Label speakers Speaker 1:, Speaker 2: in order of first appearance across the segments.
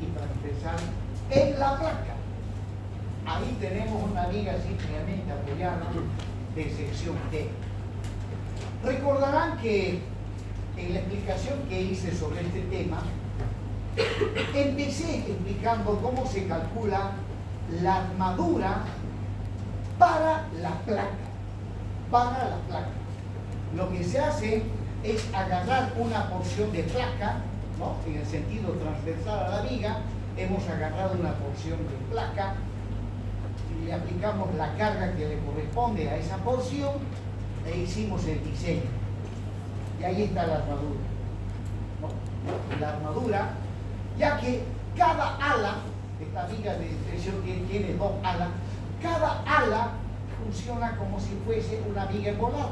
Speaker 1: y transversal en la placa. Ahí tenemos una viga simplemente apoyada de sección D. Recordarán que en la explicación que hice sobre este tema, empecé explicando cómo se calcula la armadura para la placa. Para la placa. Lo que se hace es agarrar una porción de placa, ¿no? En el sentido transversal a la viga, hemos agarrado una porción de placa y le aplicamos la carga que le corresponde a esa porción e hicimos el diseño. Y ahí está la armadura, ¿no? La armadura, ya que cada ala, esta viga de expresión tiene dos alas, cada ala funciona como si fuese una viga embolada.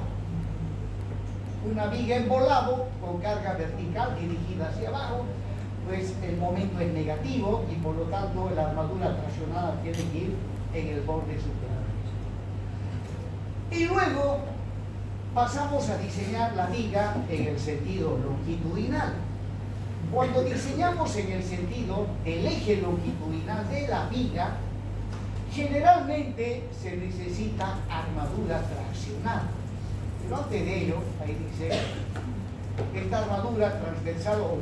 Speaker 1: Una viga embolado con carga vertical dirigida hacia abajo, pues el momento es negativo y por lo tanto la armadura traccionada tiene que ir en el borde superior. Y luego pasamos a diseñar la viga en el sentido longitudinal. Cuando diseñamos en el sentido del eje longitudinal de la viga, generalmente se necesita armadura traccionada. Pero antes de ello, ahí dice, esta armadura transversal o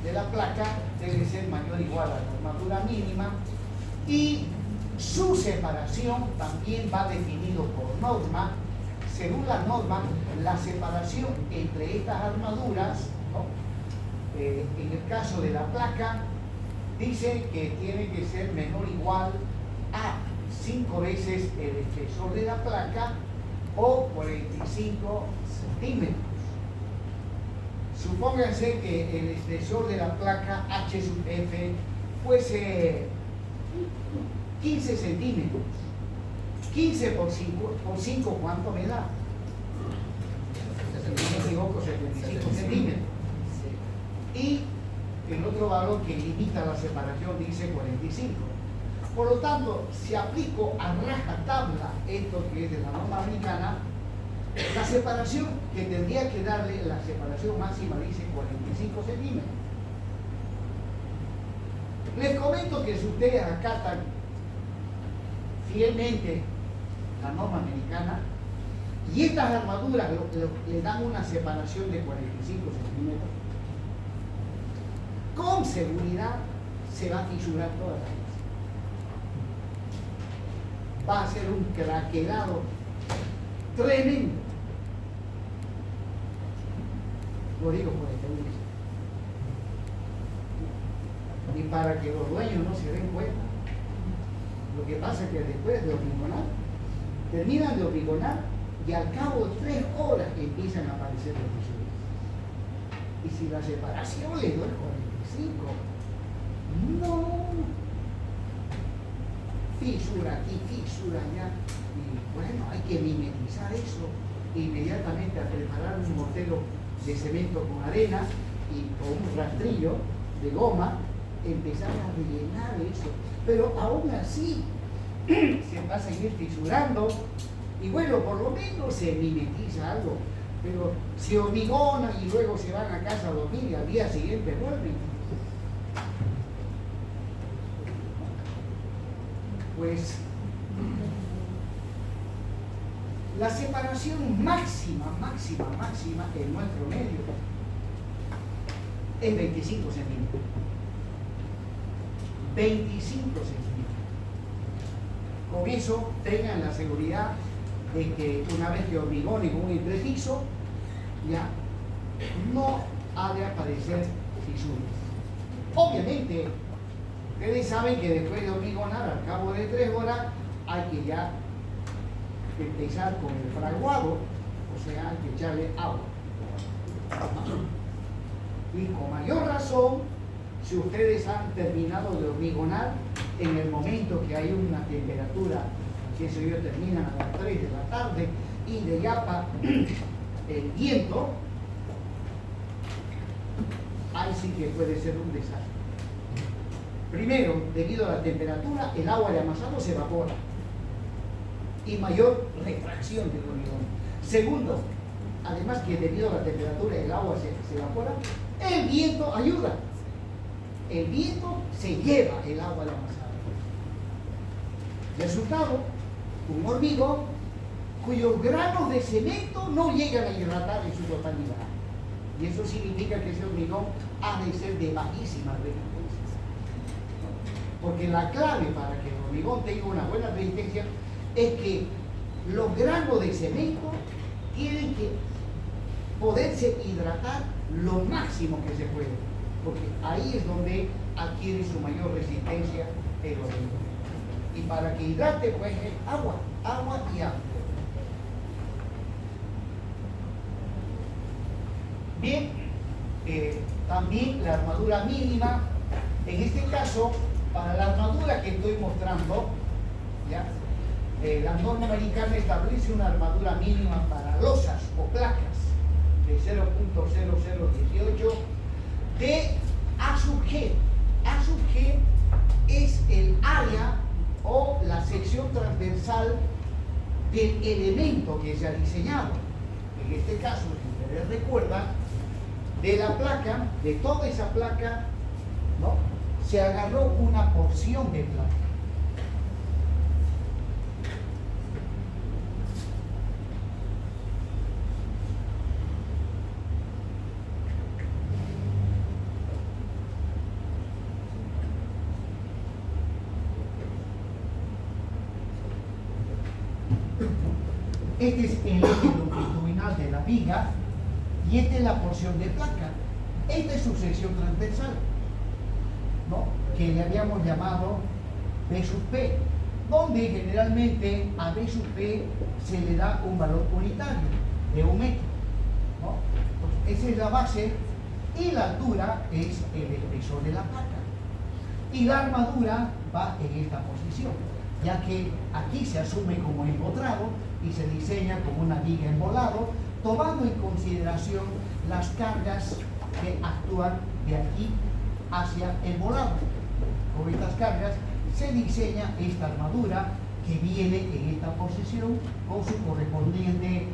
Speaker 1: de la placa debe ser mayor o igual a la armadura mínima y su separación también va definido por norma. Según la norma, la separación entre estas armaduras, ¿no? En el caso de la placa, dice que tiene que ser menor o igual a 5 veces el espesor de la placa o 45 centímetros. Supónganse que el espesor de la placa H sub F fuese 15 centímetros. 15 por 5, ¿cuánto me da? Si no me equivoco, 75 centímetros. Y el otro valor que limita la separación dice 45. Por lo tanto, si aplico a rajatabla esto que es de la norma americana, la separación que tendría que darle, la separación máxima dice 45 centímetros. Les comento que si ustedes acatan fielmente la norma americana y estas armaduras le dan una separación de 45 centímetros, con seguridad se va a fisurar toda la pieza. Va a ser un craquelado tremendo. Lo digo por experiencia. Y para que los dueños no se den cuenta, lo que pasa es que después de hormigonar, terminan de hormigonar y al cabo de 3 horas empiezan a aparecer los fisuras. Y si la separación le dio el 45, no. Fisura aquí, fisura allá, y bueno, hay que mimetizar eso inmediatamente a preparar un mortero de cemento con arena y con un rastrillo de goma, empezar a rellenar eso, pero aún así se va a seguir fisurando y bueno, por lo menos se mimetiza algo, pero se hormigona y luego se van a casa a dormir y al día siguiente vuelven. Pues la separación máxima en nuestro medio es 25 centímetros. 25 centímetros. Con eso tengan la seguridad de que una vez que hormigonen con un entrepiso, ya no ha de aparecer fisuras. Obviamente, ustedes saben que después de hormigonar, al cabo de 3 horas, hay que ya empezar con el fraguado, o sea, hay que echarle agua. Y con mayor razón, si ustedes han terminado de hormigonar, en el momento que hay una temperatura, que eso yo terminan a las 3 de la tarde, y de yapa el viento, ahí sí que puede ser un desastre. Primero, debido a la temperatura, el agua de amasado se evapora y mayor refracción del hormigón. Segundo, además que debido a la temperatura el agua se evapora, el viento ayuda. el viento se lleva el agua al amasado. Resultado, un hormigón cuyos granos de cemento no llegan a hidratar en su totalidad. Y eso significa que ese hormigón ha de ser de bajísima resistencia. Porque la clave para que el hormigón tenga una buena resistencia es que los granos de cemento tienen que poderse hidratar lo máximo que se puede, porque ahí es donde adquiere su mayor resistencia el hormigón. Y para que hidrate, pues es agua y agua. Bien, también la armadura mínima, en este caso, para la armadura que estoy mostrando, ¿ya? La norma americana establece una armadura mínima para losas o placas de 0.0018 de A sub G. A sub G es el área o la sección transversal del elemento que se ha diseñado. En este caso, si ustedes recuerdan, de la placa, de toda esa placa, ¿no?, se agarró una porción de placa. Este es el eje longitudinal de la viga y esta es la porción de placa. Esta es su sección transversal, ¿no?, que le habíamos llamado B sub P, donde generalmente a B sub P se le da un valor unitario de 1 metro, ¿no? Pues esa es la base y la altura es el espesor de la placa. Y la armadura va en esta posición, ya que aquí se asume como empotrado y se diseña como una viga embolado, tomando en consideración las cargas que actúan de aquí hacia el volado. Con estas cargas se diseña esta armadura que viene en esta posición con su correspondiente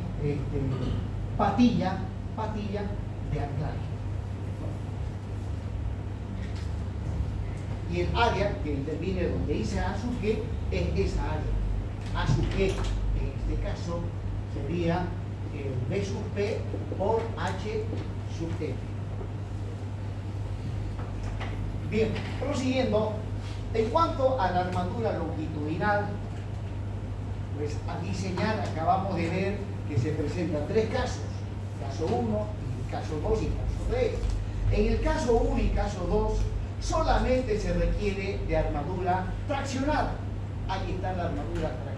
Speaker 1: patilla de anclaje. Y el área que interviene donde dice A sub G es esa área. A sub G en este caso sería B sub P por H sub F. Bien, prosiguiendo, en cuanto a la armadura longitudinal, pues a diseñar acabamos de ver que se presentan 3 casos, caso 1, caso 2 y caso 3. En el caso 1 y caso 2 solamente se requiere de armadura traccionada. Ahí está la armadura traccionada.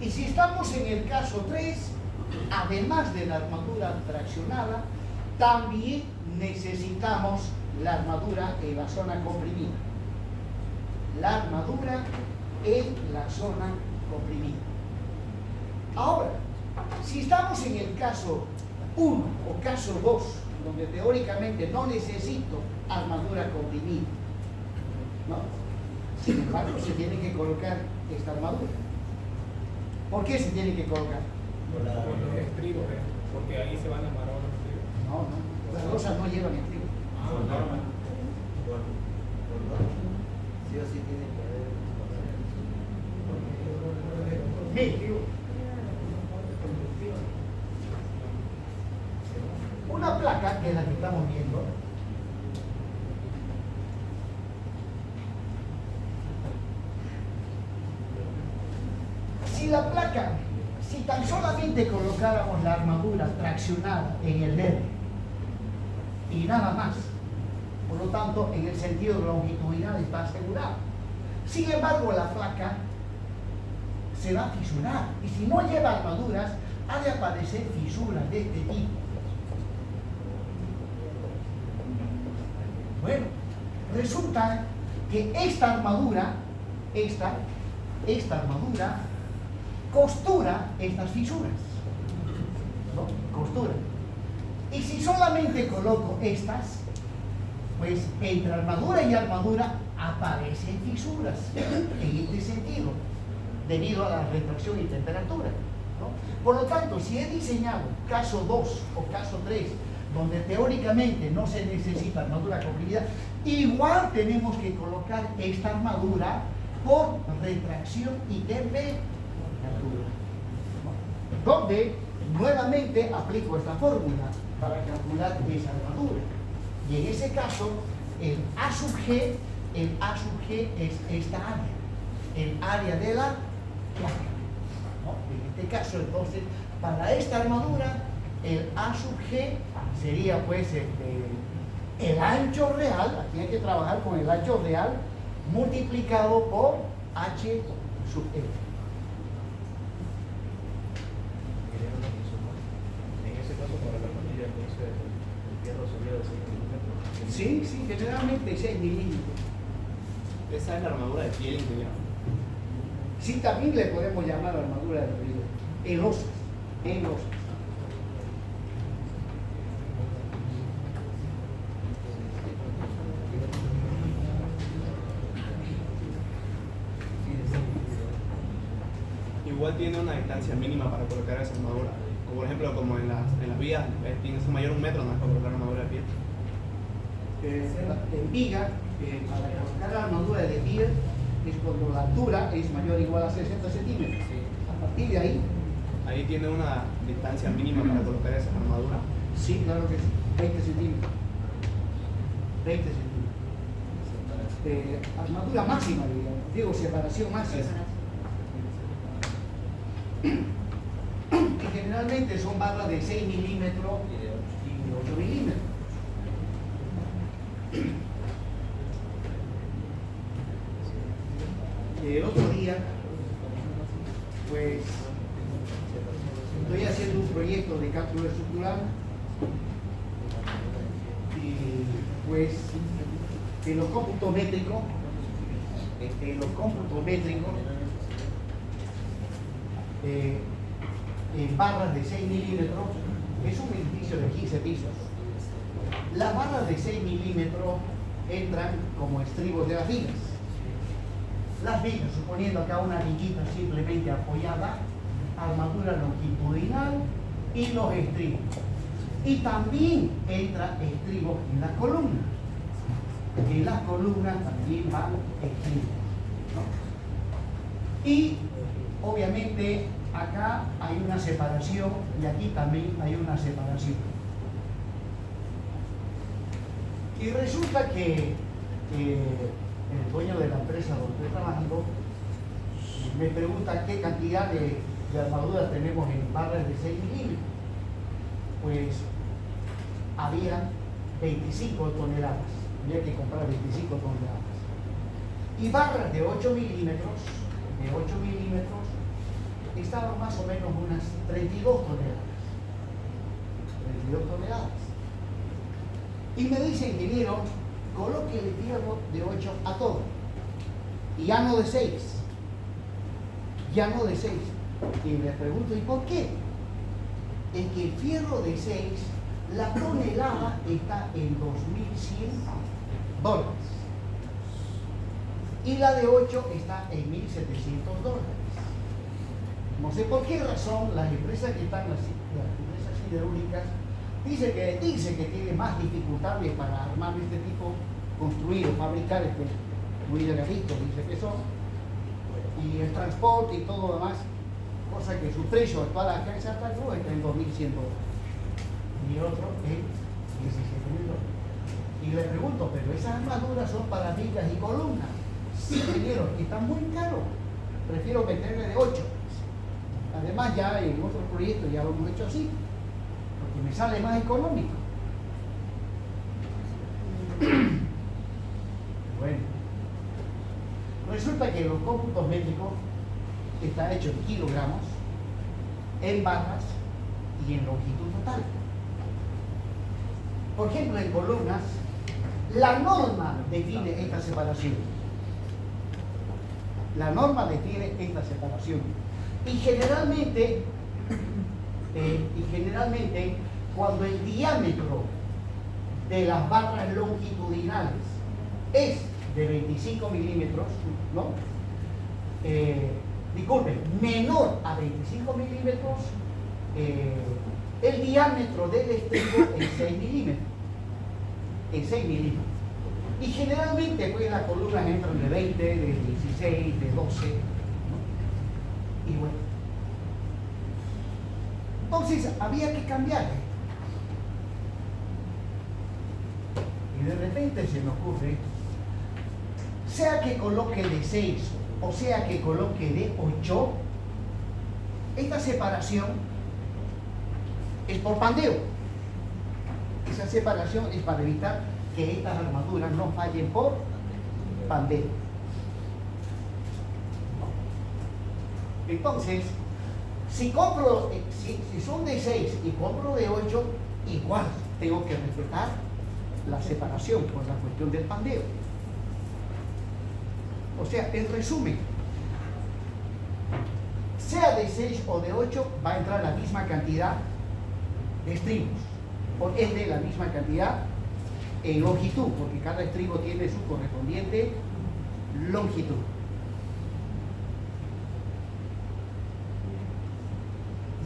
Speaker 1: Y si estamos en el caso 3, además de la armadura traccionada, también necesitamos la armadura en la zona comprimida. La armadura en la zona comprimida. Ahora, si estamos en el caso 1 o caso 2, donde teóricamente no necesito armadura comprimida, ¿no?, sin embargo se tiene que colocar esta armadura. ¿Por qué se tiene que colocar?
Speaker 2: Por los estribos, porque ahí se van a amarrar los estribos.
Speaker 1: No, las losas no llevan estribo.
Speaker 3: Sí o sí tiene que haber.
Speaker 1: Una placa, que es la que estamos viendo, si tan solamente colocáramos la armadura traccionada en el LED y nada más, por lo tanto en el sentido longitudinal está asegurado. Sin embargo, la placa se va a fisurar y si no lleva armaduras ha de aparecer fisuras de este tipo. Bueno, resulta que esta armadura costura estas fisuras, ¿no? Costura. Y si solamente coloco estas, pues entre armadura y armadura aparecen fisuras en este sentido, debido a la refracción y temperatura, ¿no? Por lo tanto, si he diseñado caso 2 o caso 3 donde teóricamente no se necesita armadura comprimida, igual tenemos que colocar esta armadura por retracción y temperatura, donde nuevamente aplico esta fórmula para calcular esa armadura. Y en ese caso, el A sub G es esta área, el área de la placa, ¿no? En este caso, entonces, para esta armadura, el A sub G sería pues el ancho real, aquí hay que trabajar con el ancho real, multiplicado por H sub F.
Speaker 3: En ese caso, para la manilla, entonces, el fierro sería de 6 milímetros.
Speaker 1: Sí, sí, generalmente 6 milímetros.
Speaker 2: Esa es la armadura de piel ingeniero.
Speaker 1: Sí, también le podemos llamar armadura de río, en losas.
Speaker 4: Igual tiene una distancia mínima para colocar esa armadura. Como por ejemplo, como en las vías, tiene que ser mayor 1 metro, no es para colocar armadura de piel.
Speaker 1: En viga, para colocar la armadura de piel, es cuando la altura es mayor o igual a 60 centímetros. A partir de ahí,
Speaker 4: Ahí tiene una distancia mínima para colocar esa armadura.
Speaker 1: sí, claro que sí, 20 centímetros. 20 centímetros. Armadura máxima, digo, separación máxima. Y generalmente son barras de 6 milímetros y de 8 milímetros. El otro día, pues, estoy haciendo un proyecto de cálculo estructural y pues en los cómputos métricos, en barras de 6 milímetros, es un edificio de 15 pisos. Las barras de 6 milímetros entran como estribos de las vigas. Las vigas, suponiendo acá una viguita simplemente apoyada, armadura longitudinal y los estribos. Y también entra estribos en las columnas. En las columnas también van estribos, ¿no? Y obviamente acá hay una separación y aquí también hay una separación. Y resulta que el dueño de la empresa donde estoy trabajando me pregunta qué cantidad de armadura tenemos en barras de 6 milímetros. Pues había 25 toneladas, había que comprar 25 toneladas. Y barras de 8 milímetros, estaban más o menos unas 32 toneladas. 32 toneladas. Y me dice, ingeniero, coloque el fierro de 8 a todo. Y ya no de 6. Ya no de 6. Y le pregunto, ¿y por qué? Es que el fierro de 6, la tonelada está en $2.100. Y la de 8 está en $1.700. No sé por qué razón las empresas que están, las empresas siderúrgicas, dice que tiene más dificultades para armar este tipo, construir o fabricar muy delgaditos, dice que son, y el transporte y todo lo demás, cosa que su precio actual acá en Santa Cruz está en $2.100 y el otro en $17.000. Y le pregunto, pero esas armaduras son para vigas y columnas. Sí, ingeniero, están muy caros, prefiero meterle de 8. Además ya en otros proyectos ya lo hemos hecho así, porque me sale más económico. Bueno, resulta que los cómputos métricos están hechos en kilogramos, en barras y en longitud total. Por ejemplo, en columnas, la norma define esta separación. La norma define esta separación. Y generalmente, cuando el diámetro de las barras longitudinales es de 25 milímetros, ¿no? Disculpen, menor a 25 milímetros, El diámetro del estribo es 6 milímetros. En 6 milímetros. Y generalmente pues las columnas entran de 20, de 16, de 12, ¿no? Y bueno. Entonces había que cambiarle. Y de repente se me ocurre, sea que coloque de 6 o sea que coloque de 8, esta separación es por pandeo. Esa separación es para evitar que estas armaduras no fallen por pandeo. Entonces, si compro, si son de 6 y compro de 8, igual tengo que respetar la separación por la cuestión del pandeo. O sea, en resumen, sea de 6 o de 8, va a entrar la misma cantidad de estribos, por ende la misma cantidad en longitud, porque cada estribo tiene su correspondiente longitud.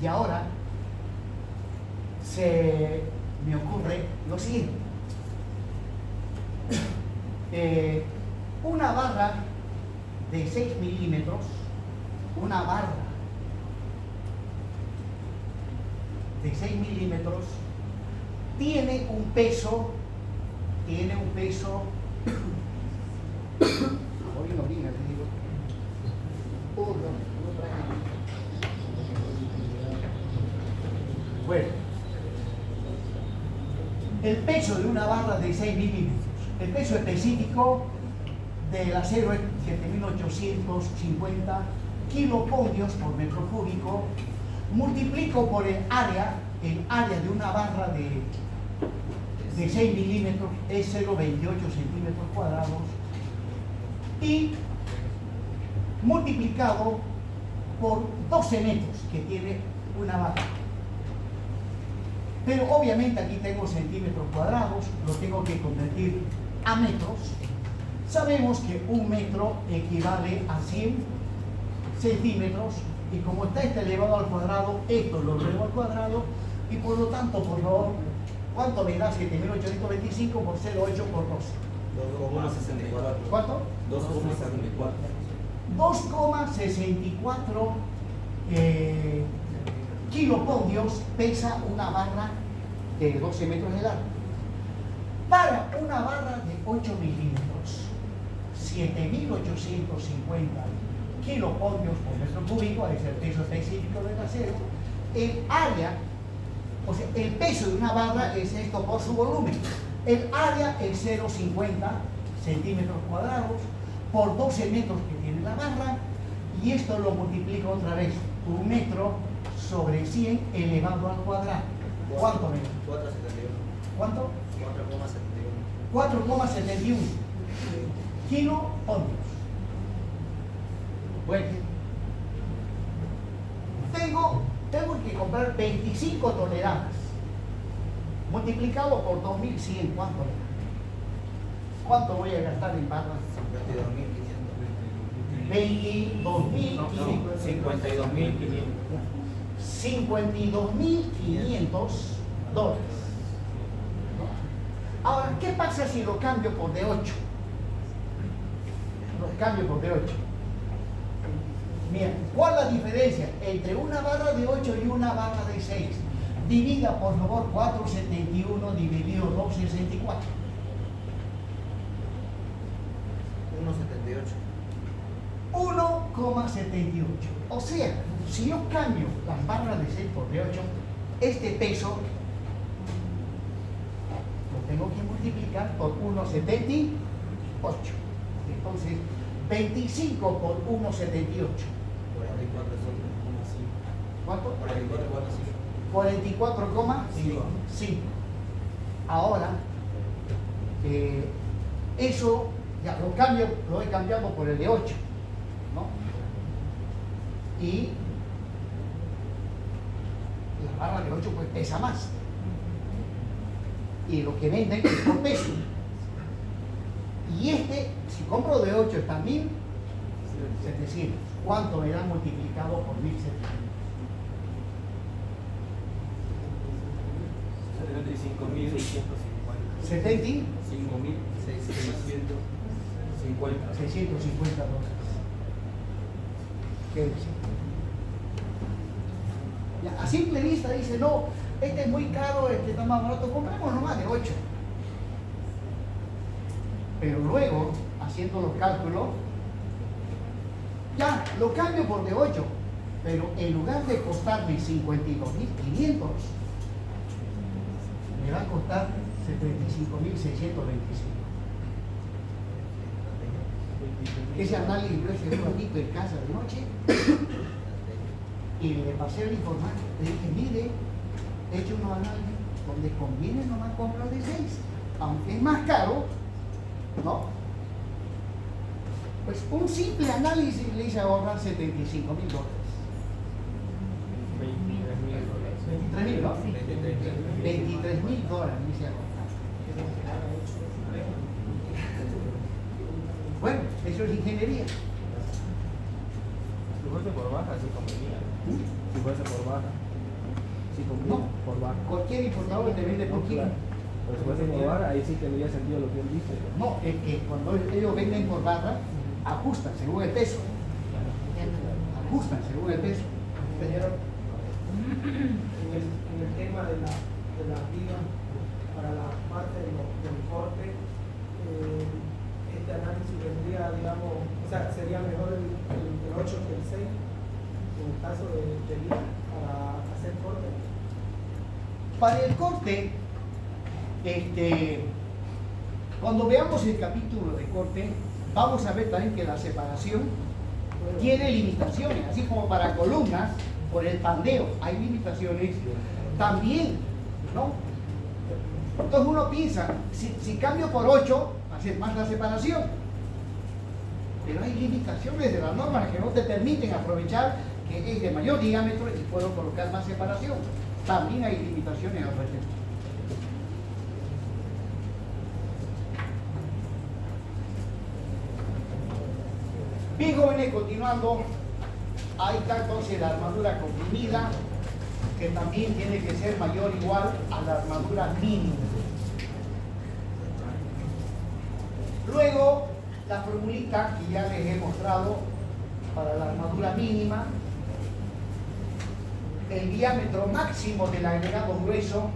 Speaker 1: Y ahora se me ocurre lo siguiente. Una barra de 6 milímetros, una barra de 6 milímetros tiene un peso, orina, te digo. Bueno, el peso de una barra de 6 milímetros, el peso específico del acero es 7.850 kilopodios por metro cúbico, multiplico por el área de una barra de 6 milímetros es 0,28 centímetros cuadrados y multiplicado por 12 metros que tiene una barra. Pero obviamente aquí tengo centímetros cuadrados, lo tengo que convertir a metros. Sabemos que un metro equivale a 100 centímetros y como está este elevado al cuadrado, esto lo elevo al cuadrado y por lo tanto, por favor, ¿cuánto me da 7.825 por 0,8 por 12?
Speaker 5: 2,64.
Speaker 1: ¿Cuánto? 2,64 kilopodios pesa una barra de 12 metros de largo. Para una barra de 8 milímetros, 7.850 kilopodios por metro cúbico, es el peso específico del acero. El área, o sea, el peso de una barra es esto por su volumen. El área es 0,50 centímetros cuadrados por 12 metros que tiene la barra, y esto lo multiplico otra vez, un metro sobre 100 elevado al cuadrado. ¿Cuánto me da?
Speaker 5: 4,71.
Speaker 1: ¿Cuánto?
Speaker 5: 4,71.
Speaker 1: 4,71 kilopodios. Bueno, tengo que comprar 25 toneladas multiplicado por 2.100, ¿cuánto me da? ¿Cuánto voy a gastar en barras?
Speaker 5: 52.500.
Speaker 1: 52.500 dólares. Ahora, ¿qué pasa si lo cambio por de 8? Lo cambio por de 8. Mira, ¿cuál es la diferencia entre una barra de 8 y una barra de 6? Divida, por favor, 471 dividido 264. 1,78. O sea, si yo cambio las barras de 6 por de 8, este peso lo tengo que multiplicar por 1,78. Entonces, 25 por 1,78. ¿Cuánto? 44,5. Ahora, eso ya lo he cambiado por el de 8, ¿no? Y la barra de 8 pues pesa más. Y lo que venden es por peso. Y si compro de 8 está 1.700. ¿Cuánto me da multiplicado por 1.700?
Speaker 2: 75.650.
Speaker 1: 70,
Speaker 5: 5.650.
Speaker 1: $650. ¿Qué dice? Ya, a simple vista dice, no, este es muy caro, este está más barato, compremos nomás de 8. Pero luego, haciendo los cálculos, ya lo cambio por de 8, pero en lugar de costarme 52.500, me va a costar 75.625. Ese análisis lo hice un ratito en casa de noche y le pasé el informático. Le dije, mire, he hecho unos análisis donde conviene nomás comprar de 6, aunque es más caro, ¿no? Pues un simple análisis le hice ahorrar $75.000.
Speaker 2: 23.000
Speaker 1: $23.000,
Speaker 2: dólares.
Speaker 1: ¿no? $23.000 me hice ahorrar. Bueno, eso es ingeniería.
Speaker 3: Si fuese por baja, sí convenía. Si fuese por baja, sí conviene.
Speaker 1: No.
Speaker 3: Por baja.
Speaker 1: Cualquier importador te vende por kilo.
Speaker 3: Claro. Pero si fuese por baja, ahí sí tendría sentido lo que él dice.
Speaker 1: No, es que cuando ellos venden por barra, ajustan según el peso. Ajustan según el peso.
Speaker 6: Señor, en el tema de la viga, para la parte del corte, este análisis vendría, digamos, o sea, sería mejor el 8 que el 6, en el caso de viga, para hacer corte.
Speaker 1: Para el corte, cuando veamos el capítulo de corte, vamos a ver también que la separación tiene limitaciones, así como para columnas, por el pandeo hay limitaciones también, ¿no? Entonces uno piensa, si cambio por 8, hacer más la separación. Pero hay limitaciones de las normas que no te permiten aprovechar que es de mayor diámetro y puedo colocar más separación. También hay limitaciones al respecto. Bien, jóvenes, continuando, ahí está entonces la armadura comprimida, que también tiene que ser mayor o igual a la armadura mínima. Luego, la formulita que ya les he mostrado para la armadura mínima, el diámetro máximo del agregado grueso,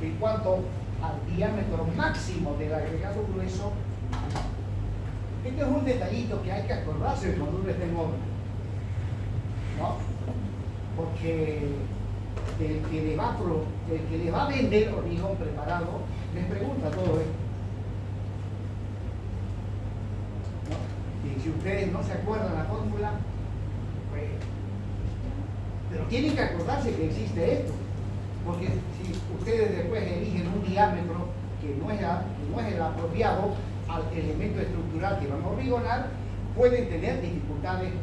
Speaker 1: en cuanto al diámetro máximo del agregado grueso. Este es un detallito que hay que acordarse cuando uno esté en obra, ¿no? Porque el que le va a vender hormigón preparado les pregunta todo esto, ¿no? Y si ustedes no se acuerdan la fórmula, pues, pero tienen que acordarse que existe esto, porque si ustedes después eligen un diámetro que no es el apropiado al elemento estructural que van a hormigonar, pueden tener dificultades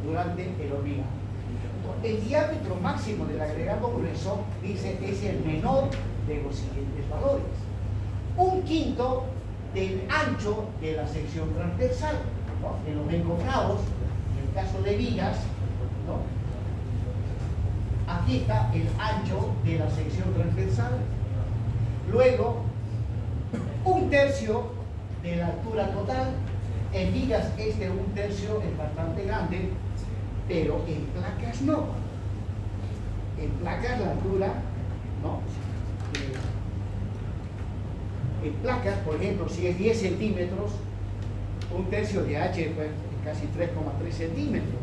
Speaker 1: durante el hormigón. El diámetro máximo del agregado grueso, dice, es el menor de los siguientes valores: 1/5 del ancho de la sección transversal, ¿no? En los encofrados, en el caso de vigas, ¿no? Aquí está el ancho de la sección transversal. Luego, 1/3 de la altura total. En vigas este 1/3 es bastante grande, pero en placas no. En placas la altura, ¿no? En placas, por ejemplo, si es 10 centímetros, 1/3 de H, pues casi 3,3 centímetros.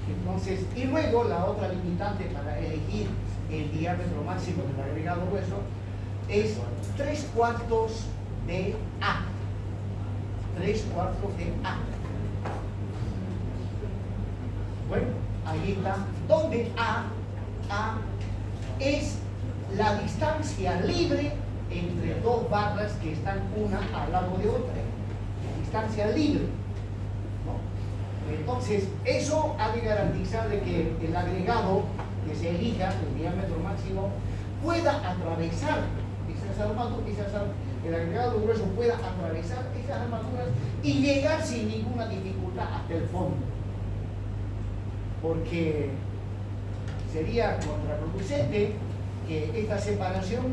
Speaker 1: Entonces, y luego la otra limitante para elegir el diámetro máximo del agregado grueso es 3/4 de A. 3/4 de A. Bueno, ahí está. Donde A es la distancia libre entre dos barras que están una al lado de otra. Distancia libre, ¿no? Entonces, eso ha de garantizar de que el agregado que se elija, el diámetro máximo, pueda atravesar esas armaduras, el agregado grueso pueda atravesar esas armaduras y llegar sin ninguna dificultad hasta el fondo. Porque sería contraproducente que esta separación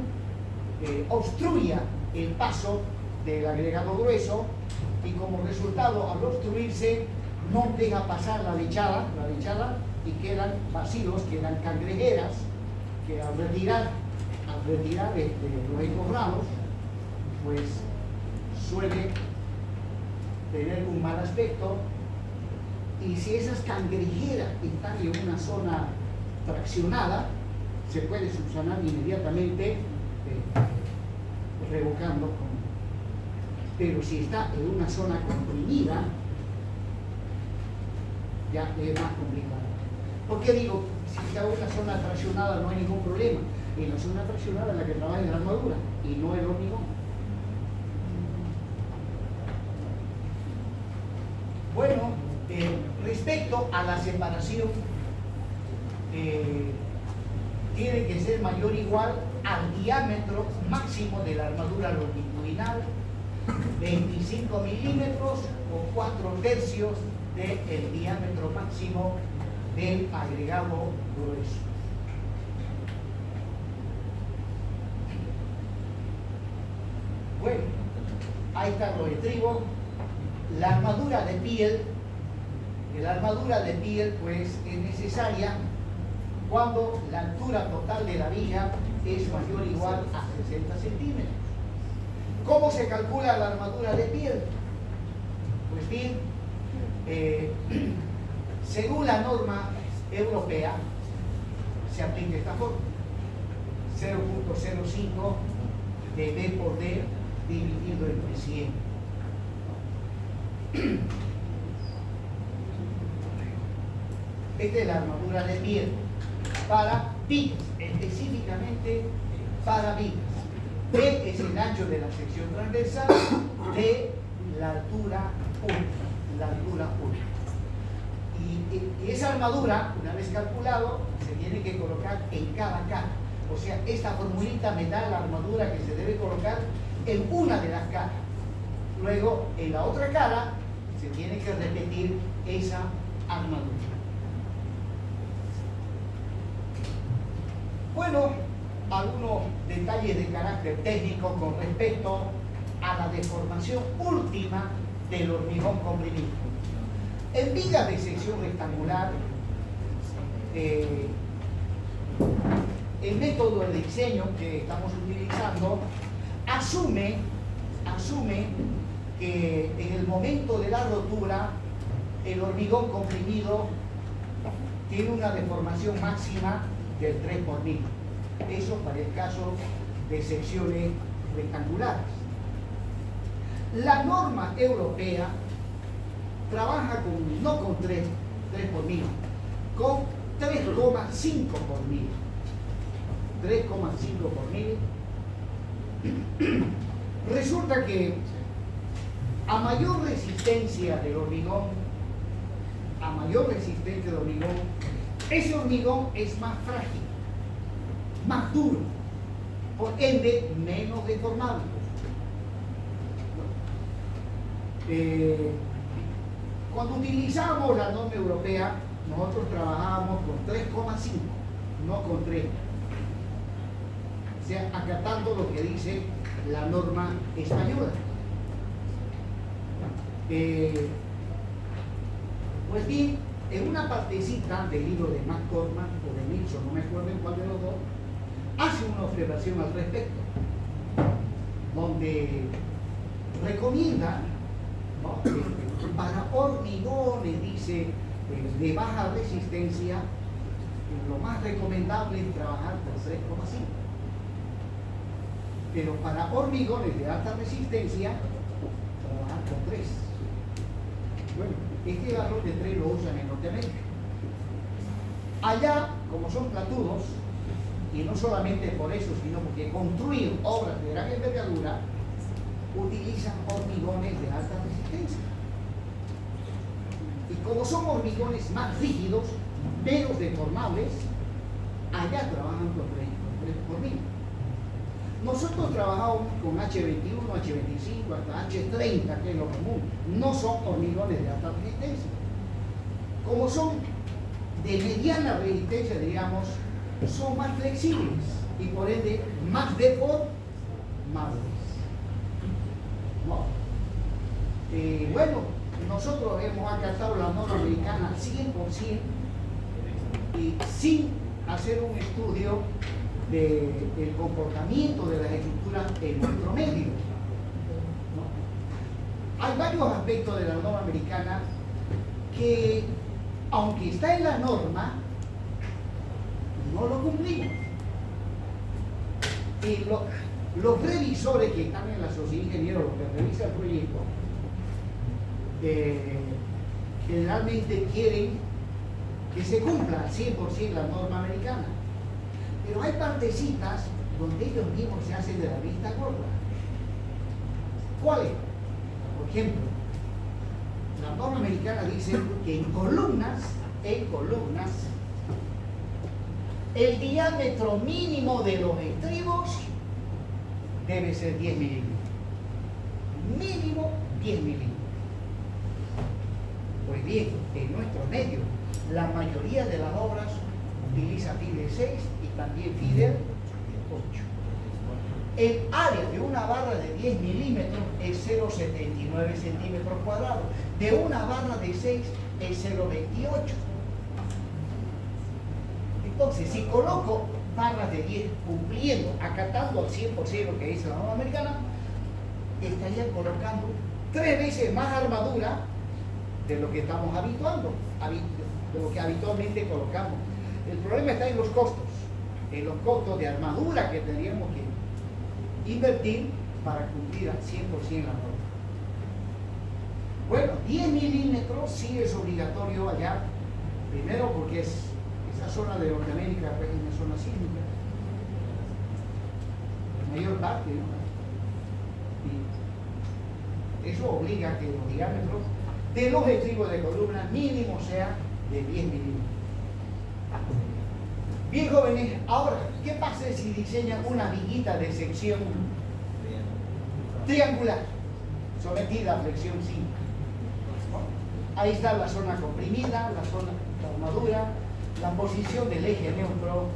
Speaker 1: obstruya el paso del agregado grueso y como resultado al obstruirse no deja pasar la lechada y quedan vacíos, quedan cangrejeras que al retirar los encorrados pues suele tener un mal aspecto, y si esas cangrejeras están en una zona traccionada se puede subsanar inmediatamente revocando pero si está en una zona comprimida ya es más complicado. ¿Por qué digo? Si está en una zona traccionada no hay ningún problema. En la zona traccionada es la que trabaja la armadura y no el hormigón. Bueno, respecto a la separación, tiene que ser mayor o igual al diámetro máximo de la armadura longitudinal, 25 milímetros o 4/3 del diámetro máximo del agregado grueso. Bueno, ahí está los estribos. La armadura de piel pues es necesaria cuando la altura total de la viga es mayor o igual a 60 centímetros. ¿Cómo se calcula la armadura de piel? Pues bien, según la norma europea se aplica esta forma: 0.05 de B por D dividido entre 100. Esta es la armadura de piel para vigas, específicamente para vigas. B es el ancho de la sección transversal, D la altura única. Y esa armadura, una vez calculado, se tiene que colocar en cada cara. O sea, esta formulita me da la armadura que se debe colocar en una de las caras. Luego, en la otra cara, se tiene que repetir esa armadura. Bueno, algunos detalles de carácter técnico con respecto a la deformación última del hormigón comprimido. En vigas de sección rectangular, el método de diseño que estamos utilizando asume que en el momento de la rotura el hormigón comprimido tiene una deformación máxima del 3 por 1000. Eso para el caso de secciones rectangulares. La norma europea trabaja no con 3 por 1000, con 3,5 por 1000. 3,5 por 1000. Resulta que a mayor resistencia del hormigón, ese hormigón es más frágil, más duro, por ende menos deformable. Cuando utilizamos la norma europea, nosotros trabajábamos con 3,5, no con 3. O sea, acatando lo que dice la norma española. Pues bien, en una partecita del libro de McCormack o de Nilsson, no me acuerdo en cuál de los dos, hace una observación al respecto, donde recomienda, ¿no?, para hormigones, dice, de baja resistencia, lo más recomendable es trabajar con 3,5. Pero para hormigones de alta resistencia, trabajar con 3. Bueno, este valor de 3 lo usan en Norteamérica. Allá, como son platudos, y no solamente por eso, sino porque construyen obras de gran envergadura, utilizan hormigones de alta resistencia. Y como son hormigones más rígidos, menos deformables, allá trabajan con 3 por 1000. Nosotros trabajamos con H21, H25, hasta H30, que es lo común. No son hormigones de alta resistencia. Como son de mediana resistencia, diríamos, son más flexibles y por ende más deformables. ¿No? Bueno, nosotros hemos acatado la norma americana al 100% y sin hacer un estudio del comportamiento de las estructuras en nuestro medio. ¿No? Hay varios aspectos de la norma americana que, aunque está en la norma, no lo cumplimos. Y los revisores que están en la sociedad de ingenieros, los que revisan el proyecto, generalmente quieren que se cumpla al 100% la norma americana. Pero hay partecitas donde ellos mismos se hacen de la vista gorda. ¿Cuáles? Por ejemplo, la norma americana dice que en columnas, el diámetro mínimo de los estribos debe ser 10 milímetros. Mínimo 10 milímetros. Pues bien, en nuestro medio, la mayoría de las obras utiliza Fidel 6 y también Fidel 8. El área de una barra de 10 milímetros es 0,79 centímetros cuadrados. De una barra de 6 es 0,28. Entonces, si coloco barras de 10 cumpliendo, acatando al 100% lo que dice la norma americana, estaría colocando 3 veces más armadura de lo que estamos habituando, de lo que habitualmente colocamos. El problema está en los costos de armadura que tendríamos que invertir para cumplir al 100% la norma. Bueno, 10 milímetros sí es obligatorio allá, primero porque esa zona de Norteamérica es una zona sísmica, la mayor parte, ¿no? Y eso obliga a que los diámetros de los estribos de columna mínimo sea de 10 milímetros. Bien, jóvenes, ahora, ¿qué pasa si diseñan una viguita de sección triangular sometida a flexión 5? ¿No? Ahí está la zona comprimida, la zona de armadura, la posición del eje neutro.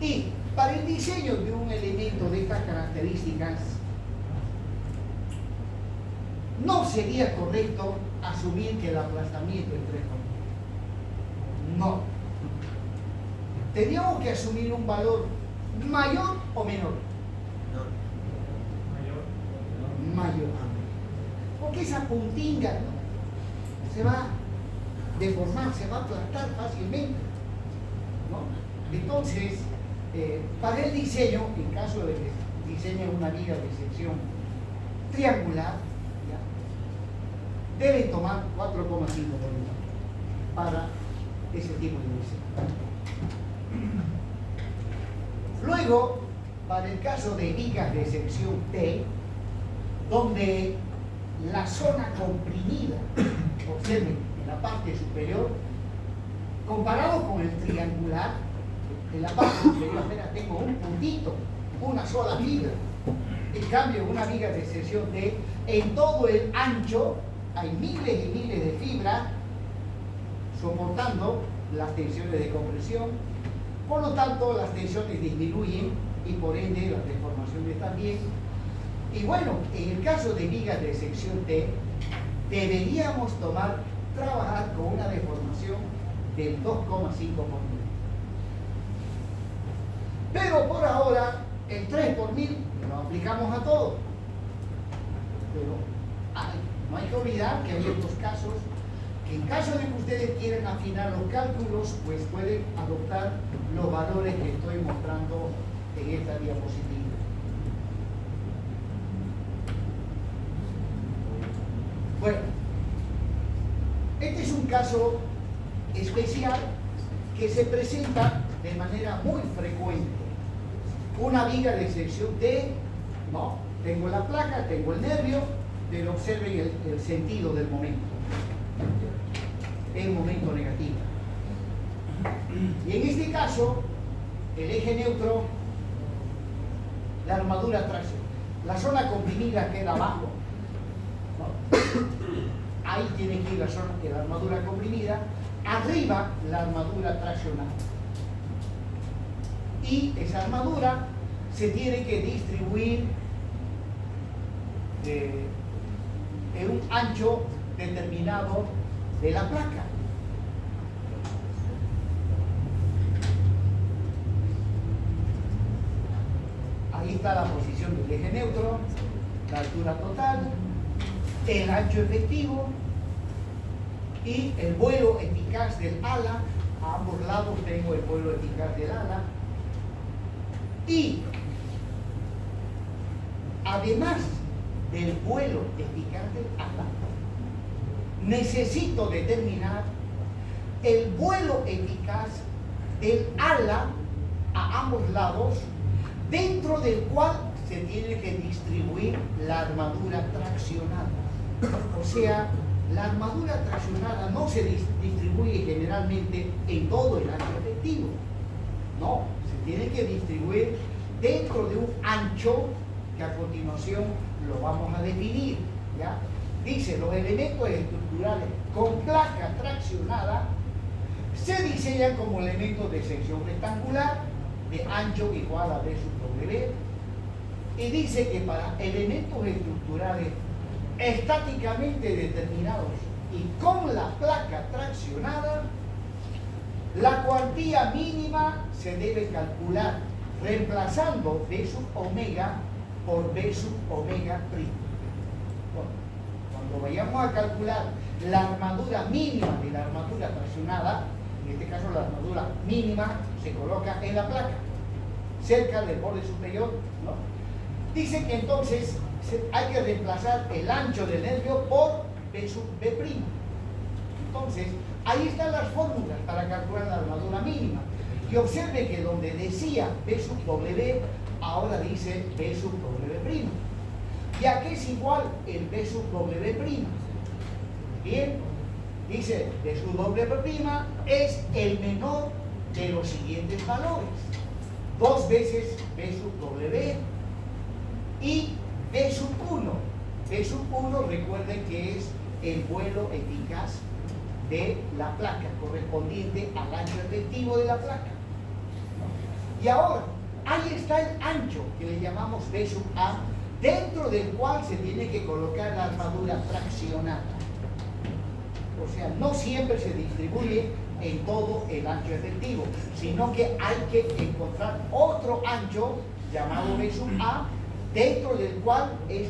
Speaker 1: Y para el diseño de un elemento de estas características, no sería correcto asumir que el aplastamiento es 3 por 1. No. Teníamos que asumir un valor mayor o menor. Mayor. Porque esa puntinga, ¿no?, se va a deformar, se va a aplastar fácilmente, ¿no? Entonces, para el diseño, en caso de que diseñen una viga de sección triangular, deben tomar 4,5 volumen para ese tipo de diseño. Luego, para el caso de vigas de sección T, donde la zona comprimida, observen, en la parte superior, comparado con el triangular, en la parte superior apenas tengo un puntito, una sola viga. En cambio, una viga de sección T, en todo el ancho, hay miles y miles de fibras soportando las tensiones de compresión. Por lo tanto, las tensiones disminuyen y por ende las deformaciones también. Y bueno, en el caso de vigas de sección T, deberíamos trabajar con una deformación del 2,5 por mil. Pero por ahora, el 3 por mil lo aplicamos a todo. Pero no hay que olvidar que hay otros casos que, en caso de que ustedes quieran afinar los cálculos, pues pueden adoptar los valores que estoy mostrando en esta diapositiva. Bueno, este es un caso especial que se presenta de manera muy frecuente. Una viga de sección T, ¿no? Tengo la placa, tengo el nervio, pero observen el sentido del momento. Es un momento negativo. Y en este caso, el eje neutro, la armadura trasera, la zona comprimida queda abajo. Ahí tiene que ir la armadura comprimida, arriba la armadura traccionada. Y esa armadura se tiene que distribuir en un ancho determinado de la placa. Ahí está la posición del eje neutro, la altura total, el ancho efectivo y el vuelo eficaz del ala. A ambos lados tengo el vuelo eficaz del ala. Y además del vuelo eficaz del ala, necesito determinar el vuelo eficaz del ala a ambos lados, dentro del cual se tiene que distribuir la armadura traccionada. O sea, la armadura traccionada no se distribuye generalmente en todo el ancho efectivo. No, se tiene que distribuir dentro de un ancho que a continuación lo vamos a definir. ¿Ya? Dice, los elementos estructurales con placa traccionada se diseñan como elementos de sección rectangular de ancho igual a B sub W, y dice que para elementos estructurales estáticamente determinados y con la placa traccionada, la cuantía mínima se debe calcular reemplazando B sub omega por B sub omega primo. Bueno, cuando vayamos a calcular la armadura mínima de la armadura traccionada, en este caso la armadura mínima se coloca en la placa, cerca del borde superior, ¿no? Dice que entonces hay que reemplazar el ancho del nervio por B sub B'. Entonces, ahí están las fórmulas para calcular la armadura mínima. Y observe que donde decía B sub W, ahora dice B sub W'. ¿Y a qué es igual el B sub W'? Bien, dice B sub W' es el menor de los siguientes valores. 2 veces B sub W y B sub 1. B sub 1, recuerden que es el vuelo eficaz de la placa, correspondiente al ancho efectivo de la placa. Y ahora, ahí está el ancho que le llamamos B sub A, dentro del cual se tiene que colocar la armadura traccionada. O sea, no siempre se distribuye en todo el ancho efectivo, sino que hay que encontrar otro ancho llamado B sub A, dentro del cual es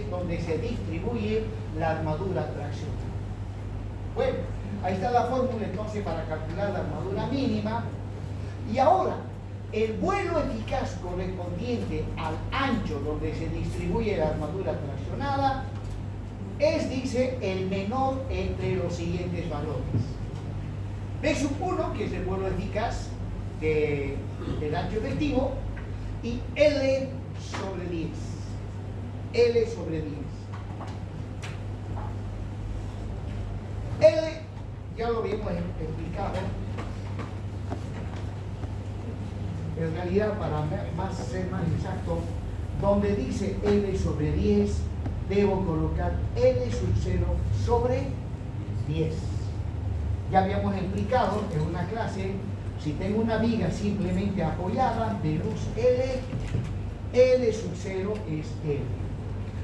Speaker 1: donde se distribuye la armadura traccionada. Bueno, ahí está la fórmula entonces para calcular la armadura mínima. Y ahora, el vuelo eficaz correspondiente al ancho donde se distribuye la armadura traccionada es, dice, el menor entre los siguientes valores. B sub 1, que es el vuelo eficaz del ancho efectivo, y L sobre 10. L sobre 10. L, ya lo habíamos explicado. En realidad, para ser más exacto, donde dice L sobre 10, debo colocar L sub 0 sobre 10. Ya habíamos explicado en una clase, si tengo una viga simplemente apoyada de luz L, L sub 0 es L.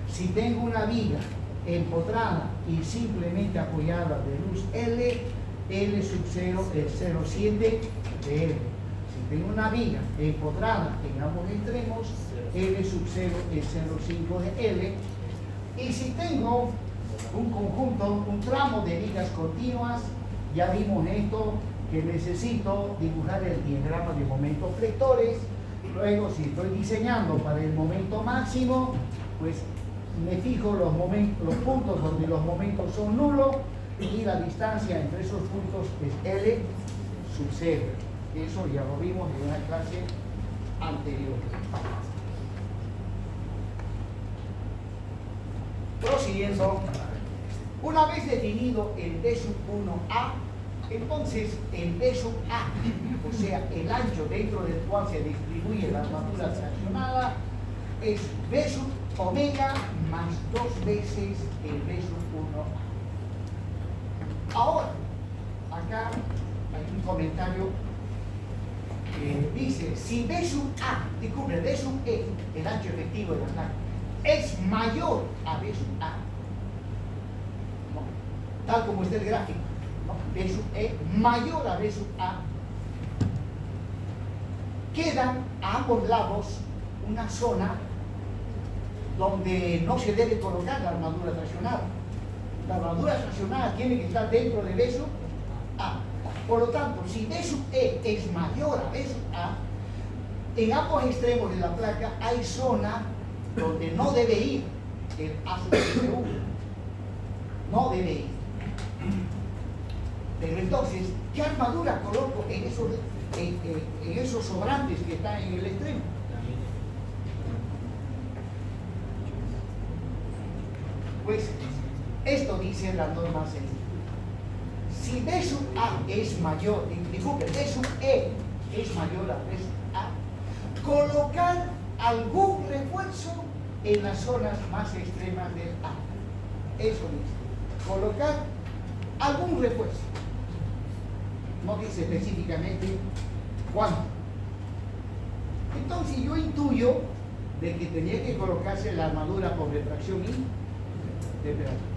Speaker 1: Si tengo una viga empotrada y simplemente apoyada de luz L, L sub 0 es 0,7 de L. Si tengo una viga empotrada en ambos extremos, L sub 0 es 0,5 de L. Y si tengo un conjunto, un tramo de vigas continuas, ya vimos esto, que necesito dibujar el diagrama de momentos flectores. Luego, si estoy diseñando para el momento máximo, pues me fijo los puntos donde los momentos son nulos y la distancia entre esos puntos es L sub 0. Eso ya lo vimos en una clase anterior. Prosiguiendo, una vez definido el B sub 1A, entonces el B sub A, o sea, el ancho dentro del cual se distribuye la armadura traccionada, es B sub omega más 2 veces el B sub 1A. Ahora, acá hay un comentario que dice, si B sub A, disculpe, B sub E, el ancho efectivo de la placa, es mayor a B sub A, ¿no? Tal como está el gráfico, ¿no? B sub E mayor a B sub A, quedan a ambos lados una zona donde no se debe colocar la armadura traccionada. La armadura traccionada tiene que estar dentro de B sub A. Por lo tanto, si B sub E es mayor a B sub A, en ambos extremos de la placa hay zona donde no debe ir el A sub C1. No debe ir. Pero entonces, ¿qué armadura coloco en esos sobrantes que están en el extremo? Pues esto dice la norma 6. Si B sub A es mayor, disculpe, B sub E es mayor a B sub A, colocar algún refuerzo en las zonas más extremas del A. Eso dice. Colocar algún refuerzo. No dice específicamente cuánto. Entonces yo intuyo de que tenía que colocarse la armadura por refracción y temperatura.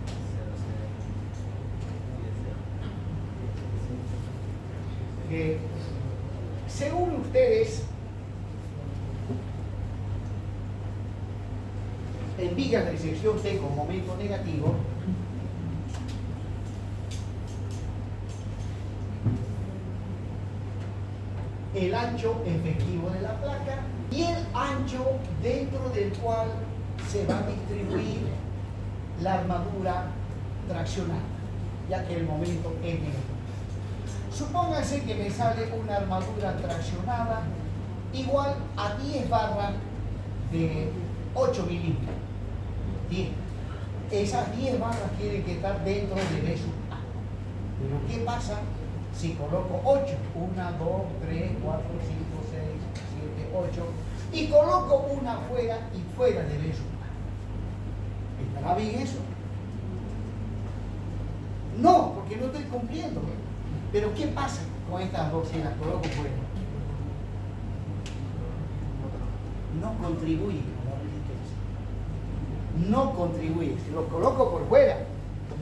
Speaker 1: Según ustedes, en vigas de sección T con momento negativo, el ancho efectivo de la placa y el ancho dentro del cual se va a distribuir la armadura traccionada, ya que el momento es negativo. Supóngase que me sale una armadura traccionada igual a 10 barras de 8 milímetros. 10. Esas 10 barras tienen que estar dentro del B sub A. Pero ¿qué pasa si coloco 8? 1, 2, 3, 4, 5, 6, 7, 8. Y coloco una fuera y fuera del B sub A. ¿Estará bien eso? No, porque no estoy cumpliendo. Pero ¿qué pasa con estas dos si las coloco fuera? No contribuye a la resistencia. No contribuye. Si lo coloco por fuera,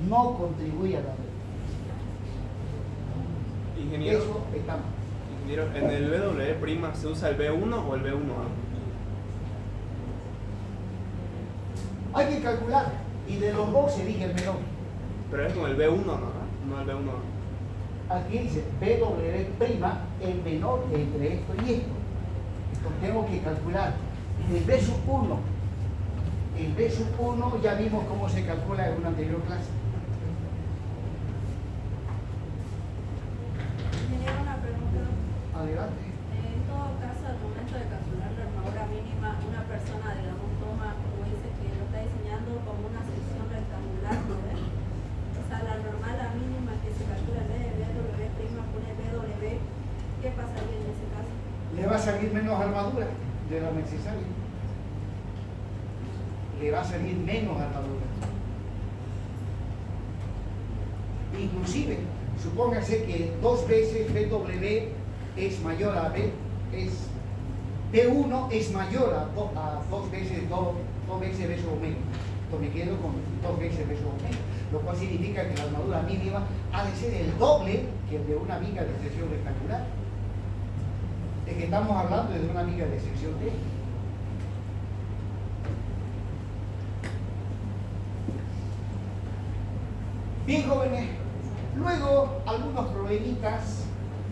Speaker 1: no contribuye a la resistencia.
Speaker 4: Ingeniero,
Speaker 1: Eso está mal.
Speaker 4: ingeniero, ¿en el BW' se usa el B1 o el B1A?
Speaker 1: Hay que calcular. Y de los dos se elige el menor.
Speaker 4: Pero es con el B1, ¿no? No el B1A.
Speaker 1: Aquí dice BW', el menor entre esto y esto. Entonces tengo que calcular el B sub 1. El B sub 1 ya vimos cómo se calcula en una anterior clase.
Speaker 7: Tenía una pregunta.
Speaker 1: Adelante.
Speaker 7: En todo caso, al momento de calcular la armadura mínima, una persona, digamos, toma, como dice, que lo está diseñando como una sección rectangular, ¿no ves? O sea, la normal, la mínima que se calcula en vez de BW', pone BW, ¿qué pasaría en ese caso?
Speaker 1: Le va a salir menos armadura de la necesaria. Le va a salir menos armadura. Inclusive, supóngase que 2 veces BW es mayor a B, B1 es mayor a 2 veces B sub omega. Entonces me quedo con 2 veces B sub omega, lo cual significa que la armadura mínima ha de ser el doble que el de una viga de sección rectangular. Es que estamos hablando de una viga de sección T. Bien, jóvenes, luego algunos problemitas